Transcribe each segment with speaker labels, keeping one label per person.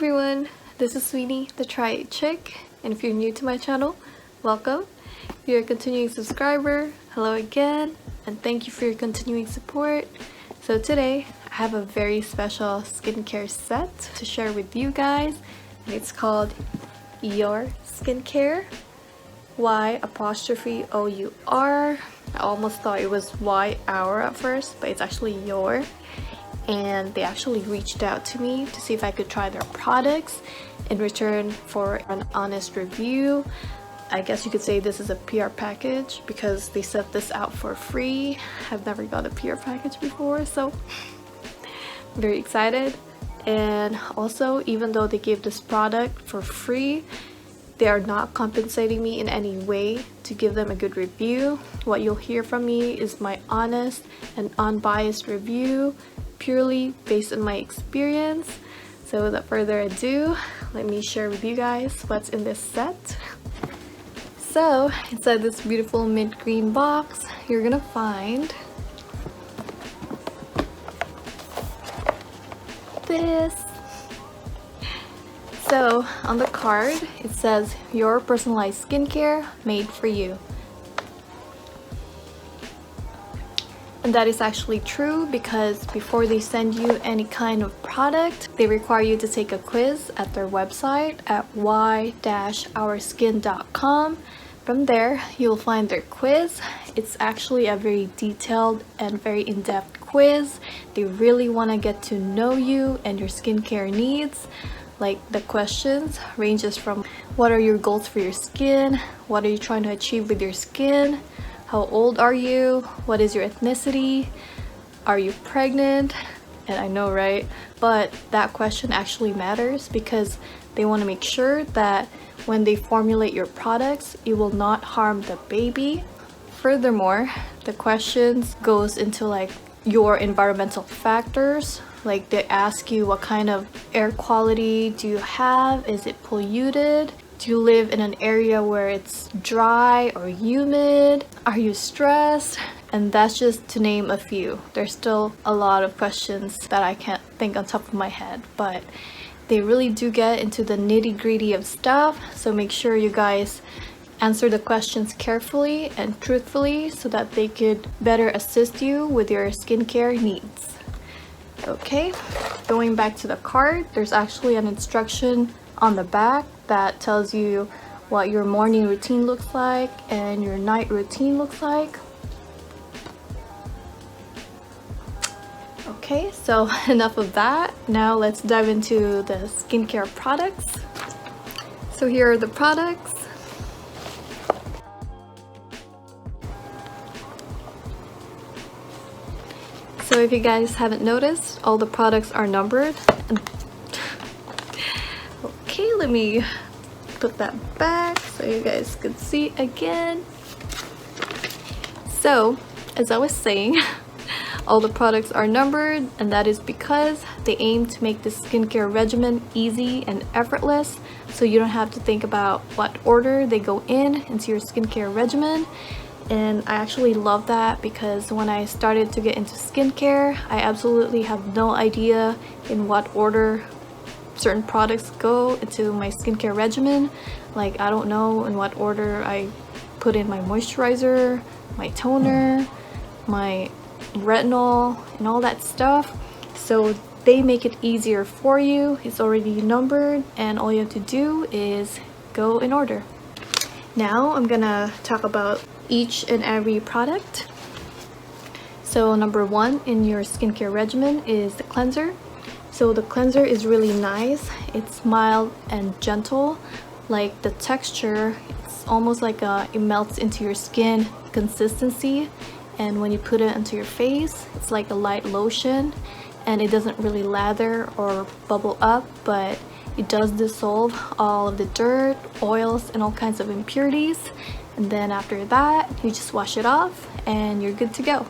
Speaker 1: everyone, this is Sweeney, the Try It Chick, and if you're new to my channel, welcome. If you're a continuing subscriber, hello again, and thank you for your continuing support. So today, I have a very special skincare set to share with you guys, and it's called Your Skincare. Y''OUR. I almost thought it was Y-our at first, but it's actually Your. And they actually reached out to me to see if I could try their products in return for an honest review. I guess you could say this is a PR package because they sent this out for free. I've never got a PR package before, so I'm very excited. And also, even though they gave this product for free, they are not compensating me in any way to give them a good review. What you'll hear from me is my honest and unbiased review, purely based on my experience. So without further ado, let me share with you guys what's in this set. So inside this beautiful mint green box, you're gonna find this. So on the card, it says your personalized skincare made for you. And that is actually true because before they send you any kind of product, they require you to take a quiz at their website at y-ourskin.com. From there, you'll find their quiz. It's actually a very detailed and very in-depth quiz. They really want to get to know you and your skincare needs. Like the questions ranges from what are your goals for your skin? What are you trying to achieve with your skin? How old are you? What is your ethnicity? Are you pregnant? And I know, right? But that question actually matters because they want to make sure that when they formulate your products, it will not harm the baby. Furthermore, the questions goes into like your environmental factors. Like they ask you what kind of air quality do you have? Is it polluted? Do you live in an area where it's dry or humid? Are you stressed? And that's just to name a few. There's still a lot of questions that I can't think on top of my head, but they really do get into the nitty-gritty of stuff. So make sure you guys answer the questions carefully and truthfully so that they could better assist you with your skincare needs. Okay, going back to the card, there's actually an instruction on the back that tells you what your morning routine looks like and your night routine looks like. Okay, so enough of that. Now let's dive into the skincare products. So here are the products. So if you guys haven't noticed, all the products are numbered. Okay, let me put that back so you guys could see again. So, as I was saying, all the products are numbered, and that is because they aim to make this skincare regimen easy and effortless, so you don't have to think about what order they go into your skincare regimen. And I actually love that because when I started to get into skincare, I absolutely have no idea in what order certain products go into my skincare regimen. Like I don't know in what order I put in my moisturizer, my toner, my retinol, and all that stuff. So they make it easier for you. It's already numbered and all you have to do is go in order. Now I'm gonna talk about each and every product. So number one in your skincare regimen is the cleanser. So the cleanser is really nice. It's mild and gentle. Like the texture, it's almost like it melts into your skin consistency. And when you put it into your face, it's like a light lotion. And it doesn't really lather or bubble up, but it does dissolve all of the dirt, oils, and all kinds of impurities. And then after that, you just wash it off and you're good to go.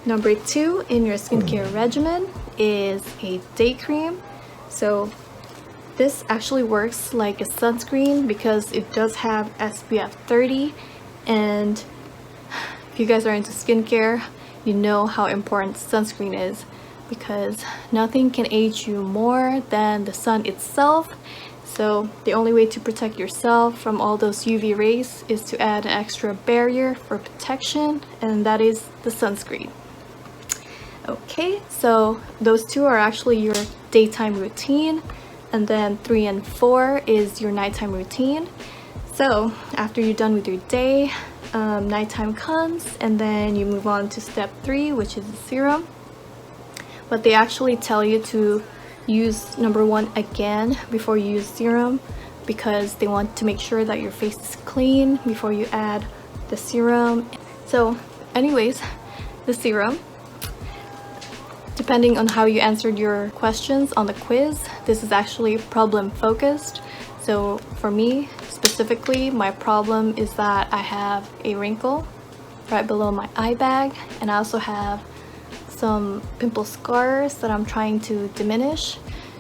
Speaker 1: Number two in your skincare regimen is a day cream. So this actually works like a sunscreen because it does have SPF 30, and if you guys are into skincare, you know how important sunscreen is. because nothing can age you more than the sun itself. So the only way to protect yourself from all those UV rays is to add an extra barrier for protection, and that is the sunscreen. Okay, so those two are actually your daytime routine, and then 3 and 4 is your nighttime routine. So after you're done with your day, nighttime comes, and then you move on to step 3, which is the serum. But they actually tell you to use number 1 again before you use serum, because they want to make sure that your face is clean before you add the serum. So anyways, the serum, depending on how you answered your questions on the quiz, this is actually problem focused. So for me specifically, my problem is that I have a wrinkle right below my eye bag, and I also have some pimple scars that I'm trying to diminish.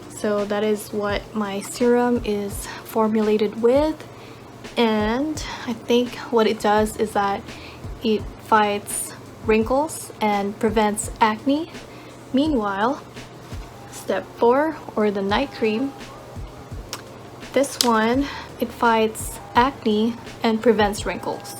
Speaker 1: So that is what my serum is formulated with, and I think what it does is that it fights wrinkles and prevents acne. Meanwhile, step 4, or the night cream, this one, it fights acne and prevents wrinkles,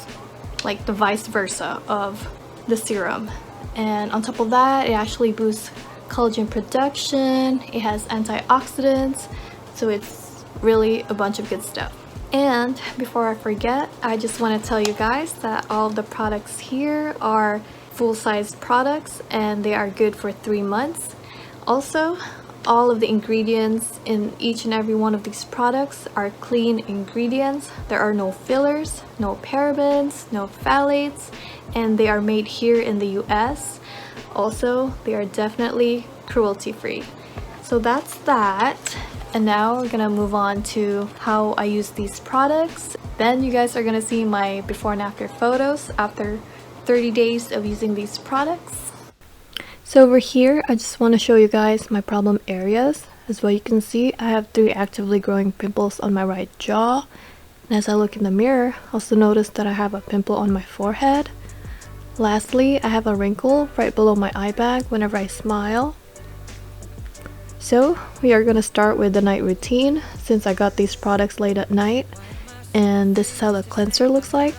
Speaker 1: like the vice versa of the serum. And on top of that, it actually boosts collagen production, it has antioxidants, so it's really a bunch of good stuff. And before I forget, I just want to tell you guys that all of the products here are full-size products, and they are good for 3 months. Also, all of the ingredients in each and every one of these products are clean ingredients. There are no fillers, no parabens, no phthalates, and they are made here in the US. Also, they are definitely cruelty-free. So that's that. And now we're gonna move on to how I use these products. Then you guys are gonna see my before and after photos after 30 days of using these products. So over here, I just want to show you guys my problem areas. As well, you can see I have 3 actively growing pimples on my right jaw. And as I look in the mirror, I also notice that I have a pimple on my forehead. Lastly, I have a wrinkle right below my eye bag whenever I smile. So we are going to start with the night routine, since I got these products late at night. And this is how the cleanser looks like.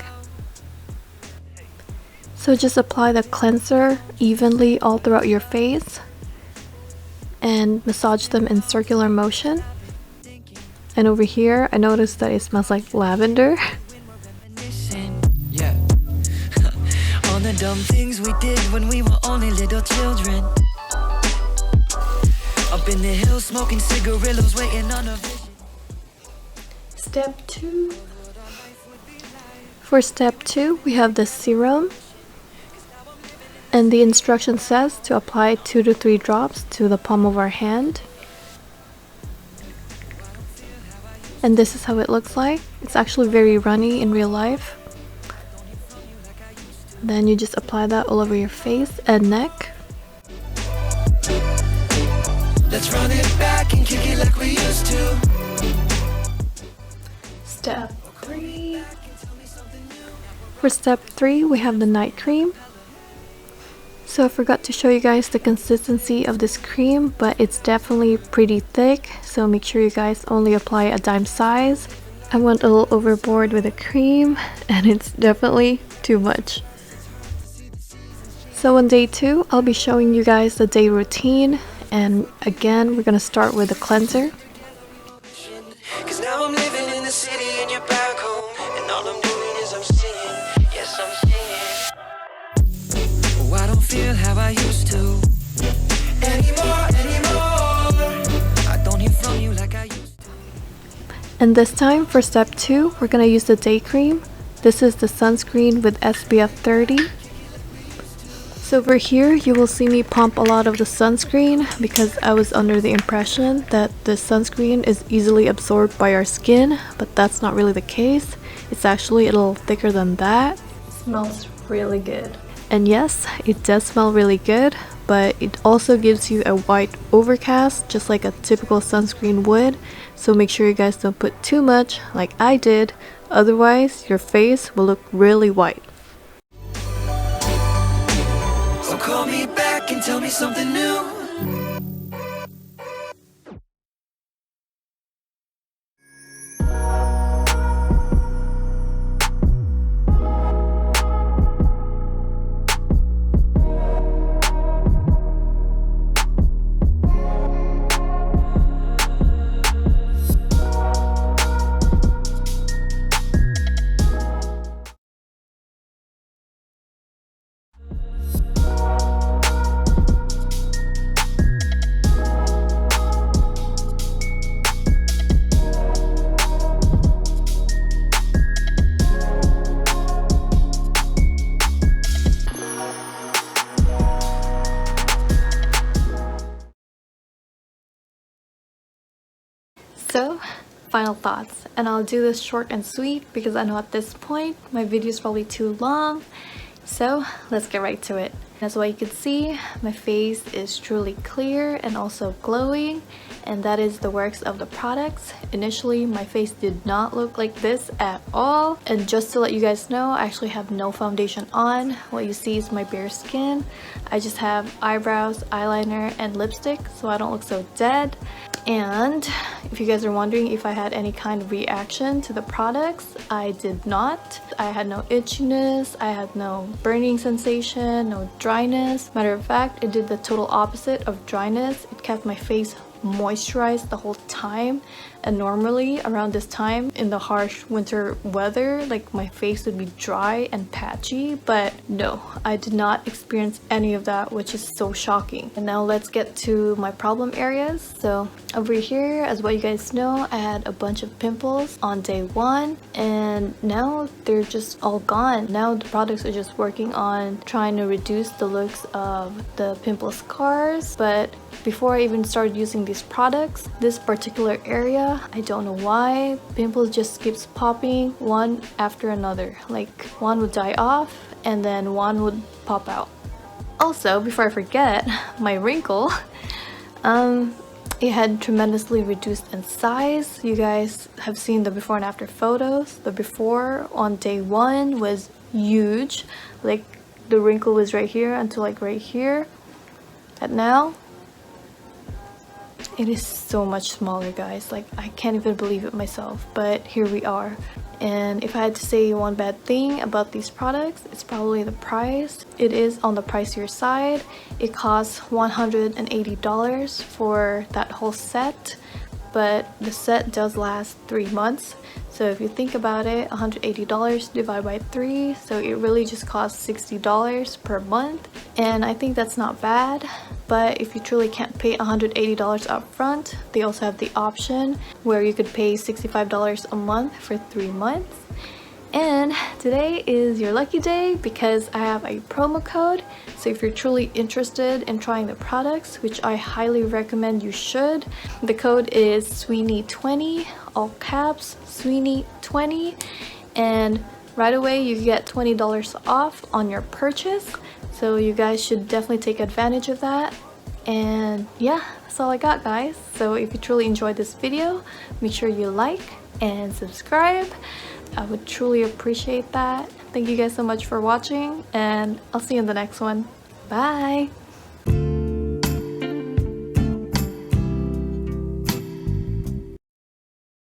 Speaker 1: So just apply the cleanser evenly all throughout your face and massage them in circular motion. And over here, I noticed that it smells like lavender.
Speaker 2: Yeah. All the dumb things we did when we were only little children. Up in the hills smoking cigarillos, waiting on a vision.
Speaker 1: Step 2. For step 2, we have the serum. And the instruction says to apply 2 to 3 drops to the palm of our hand. And this is how it looks like. It's actually very runny in real life. Then you just apply that all over your face and neck.
Speaker 2: Let's run it back and kick it like we used to.
Speaker 1: Step 3. For step 3, we have the night cream. So I forgot to show you guys the consistency of this cream, but it's definitely pretty thick, so make sure you guys only apply a dime size. I went a little overboard with the cream, and it's definitely too much. So on day 2, I'll be showing you guys the day routine, and again, we're gonna start with the cleanser.
Speaker 2: 'Cause now I'm living in the city and you're back home, and all I'm doing is I'm singing, yes I'm singing. Oh, I don't feel how I used to anymore. I don't hear from you like I used to.
Speaker 1: And this time for step 2, we're gonna use the day cream. This is the sunscreen with SPF 30. So over here, you will see me pump a lot of the sunscreen because I was under the impression that the sunscreen is easily absorbed by our skin, but that's not really the case. It's actually a little thicker than that. It smells really good. And yes, it does smell really good, but it also gives you a white overcast, just like a typical sunscreen would. So make sure you guys don't put too much like I did, otherwise your face will look really white.
Speaker 2: So call me back and tell me something new.
Speaker 1: So, final thoughts, and I'll do this short and sweet because I know at this point my video is probably too long. So let's get right to it. As what you can see, my face is truly clear and also glowing, and that is the works of the products. Initially, my face did not look like this at all, and just to let you guys know, I actually have no foundation on. What you see is my bare skin. I just have eyebrows, eyeliner, and lipstick, so I don't look so dead. And if you guys are wondering if I had any kind of reaction to the products, I did not. I had no itchiness, I had no burning sensation, no dryness. Matter of fact, it did the total opposite of dryness. It kept my face moisturized the whole time, and normally around this time in the harsh winter weather, like, my face would be dry and patchy, but no, I did not experience any of that, which is so shocking. And now let's get to my problem areas. So over here, as what you guys know, I had a bunch of pimples on day one, and now they're just all gone. Now the products are just working on trying to reduce the looks of the pimple scars. But before I even started using these products, this particular area, I don't know why, pimples just keeps popping one after another. Like, one would die off and then one would pop out. Also, before I forget, my wrinkle, it had tremendously reduced in size. You guys have seen the before and after photos. The before on day one was huge, like the wrinkle was right here until like right here. And now it is so much smaller, guys. Like, I can't even believe it myself, but here we are. And if I had to say one bad thing about these products, it's probably the price. It is on the pricier side. It costs $180 for that whole set, but the set does last 3 months. So if you think about it, $180 divided by 3, so it really just costs $60 per month. And I think that's not bad, but if you truly can't pay $180 up front, they also have the option where you could pay $65 a month for 3 months. And today is your lucky day because I have a promo code. So if you're truly interested in trying the products, which I highly recommend you should, the code is Sweeney20, all caps, Sweeney20, and right away you get $20 off on your purchase. So you guys should definitely take advantage of that. And yeah, that's all I got, guys. So if you truly enjoyed this video, make sure you like and subscribe. I would truly appreciate that. Thank you guys so much for watching, and I'll see you in the next one. Bye!